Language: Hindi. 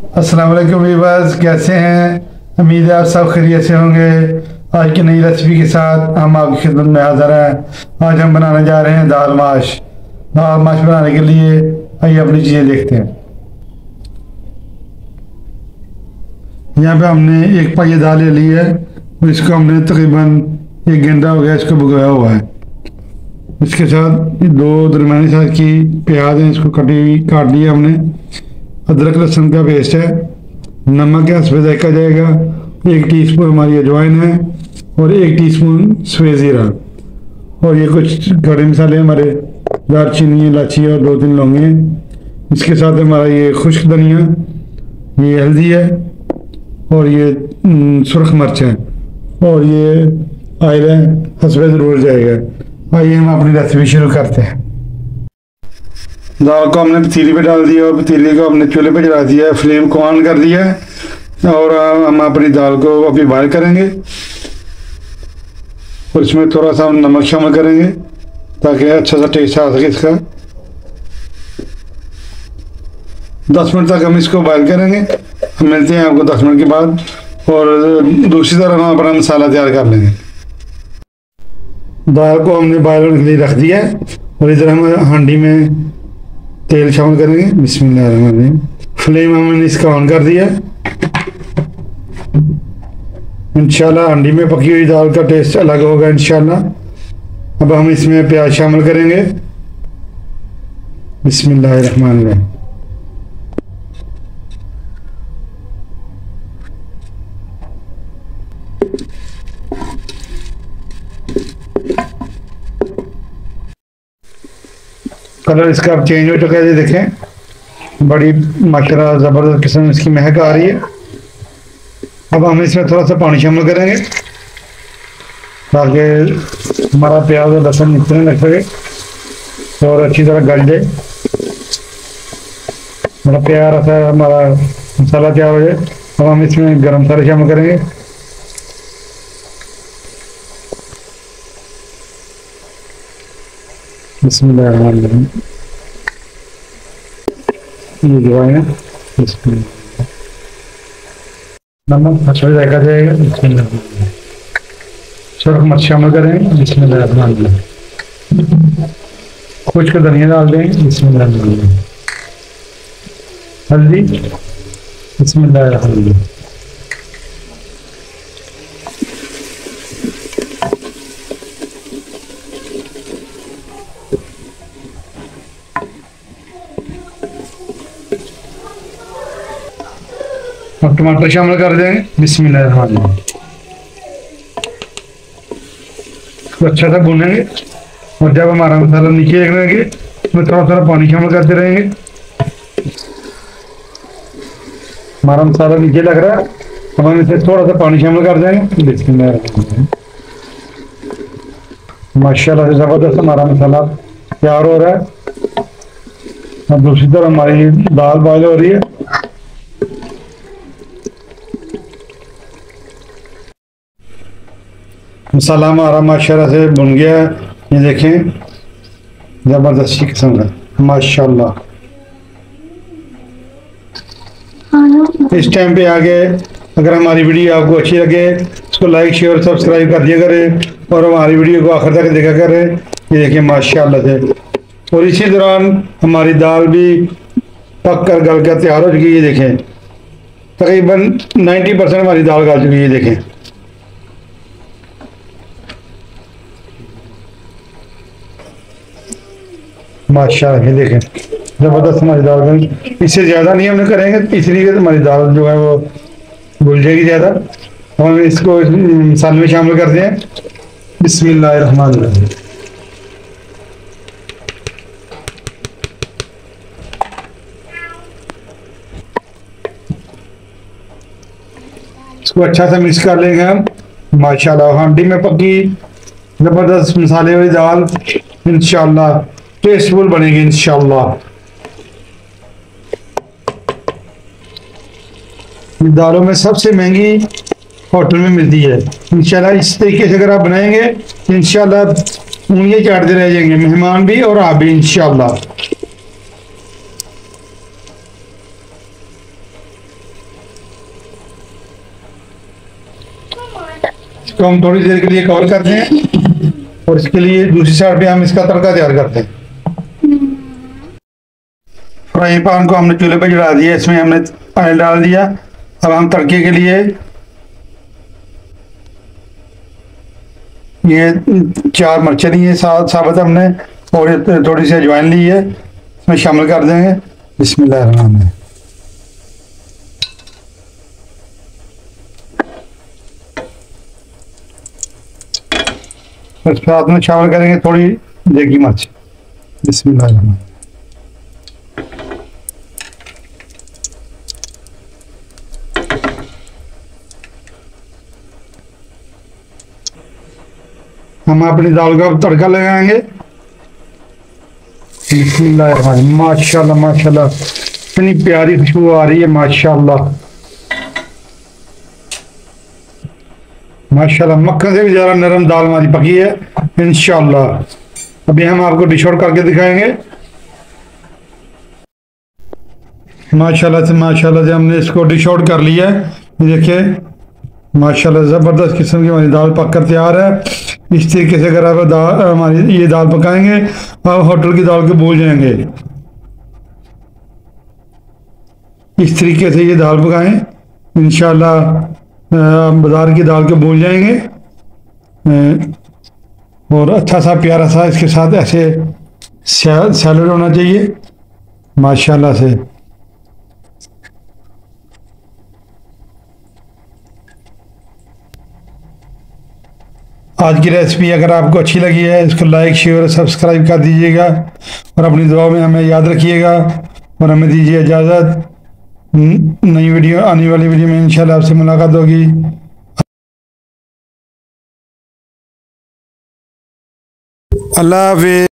अस्सलाम वालेकुम वीवर्स, कैसे हैं? उम्मीद है आप सब खैरियत से होंगे। आज की नई रेसिपी के साथ हम आपकी खिदमत में हाज़िर हैं। आज हम बनाने जा रहे हैं दाल माश। दाल माश बनाने के लिए आइए अपनी चीज़ें देखते हैं। यहाँ पे हमने एक पाई दाल ले ली है और इसको हमने तकरीबन 1 घंटा हो गया इसको भिगोया हुआ है। इसके साथ 2 दरमियानी साइज की प्याज है, इसको काट लिया हमने। अदरक लहसुन का पेस्ट है, नमक है, हस्बे जायका जाएगा, 1 टीस्पून हमारी अजवाइन है और 1 टीस्पून सफ़ेद ज़ीरा। और ये कुछ खड़े मसाले हमारे, दालचीनी, इलायची और 2-3 लौंगे हैं। इसके साथ हमारा ये खुश्क धनिया, ये हल्दी है और ये सुरख मिर्च है और ये ऑयल है, हस्बे ज़रूर जाएगा। आइए हम अपनी रेसिपी शुरू करते हैं। दाल को हमने पतीली पे डाल दिया और पतीली को हमने चूल्हे पे चढ़ा दिया है, फ्लेम को ऑन कर दिया है और हम अपनी दाल को अभी बॉयल करेंगे और इसमें थोड़ा सा हम नमक शामिल करेंगे ताकि अच्छा सा टेस्ट आ सके इसका। 10 मिनट तक हम इसको बॉयल करेंगे। हम मिलते हैं आपको 10 मिनट के बाद और दूसरी तरफ हम अपना मसाला तैयार कर लेंगे। दाल को हमने बॉयल होने के लिए रख दिया है और इधर हम हांडी में तेल शामिल करेंगे। बिस्मिल्लाहिर्रहमानिर्रहीम। फ्लेम हमने इसका ऑन कर दिया। इंशाल्लाह हांडी में पकी हुई दाल का टेस्ट अलग होगा इंशाल्लाह। अब हम इसमें प्याज शामिल करेंगे। बिस्मिल्लाहिर्रहमानिर्रहीम। कलर इसका अब चेंज हो चुका है, ये देखें, बड़ी माशाल्लाह ज़बरदस्त किस्म इसकी महक आ रही है। अब हम इसमें थोड़ा सा पानी शामिल करेंगे ताकि हमारा प्याज और लहसुन निकलने लग सके और अच्छी तरह गल जाए। बड़ा प्यारा सा हमारा मसाला तैयार हो जाए। अब हम इसमें गरम मसाले शामिल करेंगे। बिस्मिल्लाहिर्रहमानिर्रहीम। ये अजवाइन है, नमक हस्बे जायका जाएगा। बिस्मिल्लाहिर्रहमानिर्रहीम। सुरख मिर्च शामिल करेंगे। बिस्मिल्लाहिर्रहमानिर्रहीम। खुश्क धनिया डाल देंगे। बिस्मिल्लाहिर्रहमानिर्रहीम। हल्दी। बिस्मिल्लाहिर्रहमानिर्रहीम। अब टमाटर शामिल कर देंगे। बिस्मिल्लाहिर्रहमानिर्रहीम। इसको अच्छा सा भूनेंगे और जब हमारा मसाला नीचे लगेंगे उसमें थोड़ा थोड़ा पानी शामिल करते रहेंगे। हमारा मसाला नीचे लग रहा है, अब हम इसमें थोड़ा सा पानी शामिल कर देंगे। बिस्मिल्लाहिर्रहमानिर्रहीम। माशाल्लाह से ज़बरदस्त हमारा मसाला तैयार हो रहा है और दूसरी तरफ हमारी दाल बॉयल हो रही है। मसाला हमारा माशाल्लाह से भुन गया है, ये देखें, ज़बरदस्त किस्म का माशाल्लाह। इस टाइम पे आगे अगर हमारी वीडियो आपको अच्छी लगे इसको लाइक शेयर और सब्सक्राइब कर दिया करें और हमारी वीडियो को आखिर तक देखा करें। ये देखिए माशाल्लाह से। और इसी दौरान हमारी दाल भी पक कर गल कर तैयार हो चुकी है। ये देखें, तकरीबन 90% हमारी दाल गल चुकी है। ये देखें, माशाल्लाह। ये देखें, ज़बरदस्त हमारी दाल बनी। इससे ज़्यादा नहीं हमने करेंगे इसलिए हमारी दाल जो है वो भूल जाएगी ज़्यादा। हम इसको मसाले में शामिल करते हैं। बिस्मिल्लाहिर्रहमानिर्रहीम। इसको अच्छा सा मिक्स कर लेंगे हम। माशाल्लाह हांडी में पकी ज़बरदस्त मसाले वाली दाल इंशाल्लाह टेस्टफुल बनेगी इंशाल्लाह। दालों में सबसे महंगी होटल में मिलती है इंशाल्लाह। इस तरीके से अगर आप बनाएंगे तो इंशाल्लाह उंगलियां चाटते रह जाएंगे, मेहमान भी और आप भी इंशाल्लाह। इसको हम थोड़ी देर के लिए कवर करते हैं और इसके लिए दूसरी साइड पे हम इसका तड़का तैयार करते हैं। फ्राई पैन को हमने चूल्हे पे चढ़ा दिया, इसमें हमने ऑयल डाल दिया। अब हम तड़के के लिए ये 4 मिर्चें ली है साबुत हमने, और ये थोड़ी सी अजवाइन ली है, इसमें शामिल कर देंगे। बिस्मिल्लाह। फिर साथ में शामिल करेंगे थोड़ी देगी मिर्च। बिस्मिल्लाह। हम अपनी दाल का तड़का लगाएंगे। बिस्मिल्लाह। माशाल्लाह माशाल्लाह, इतनी प्यारी खुशबू आ रही है। माशाल्लाह माशाल्लाह, मक्खन से भी ज़्यादा नरम दाल हमारी पकी है इंशाल्लाह। अभी हम आपको डिश आउट करके दिखाएंगे। माशाल्लाह से हमने इसको डिश आउट कर लिया है। ये देखिए माशाल्लाह ज़बरदस्त किस्म की हमारी दाल पककर तैयार है। इस तरीके से अगर आप हमारी ये दाल पकाएंगे, आप होटल की दाल को भूल जाएंगे। इस तरीके से ये दाल पकाएं, इंशाल्लाह बाजार की दाल को भूल जाएंगे। और अच्छा सा प्यारा सा इसके साथ ऐसे सैलड होना चाहिए माशाल्लाह से। आज की रेसिपी अगर आपको अच्छी लगी है, इसको लाइक शेयर और सब्सक्राइब कर दीजिएगा और अपनी दुआ में हमें याद रखिएगा और हमें दीजिए इजाज़त। नई वीडियो, आने वाली वीडियो में इंशाल्लाह आपसे मुलाकात होगी। अल्लाह हाफ़िज़।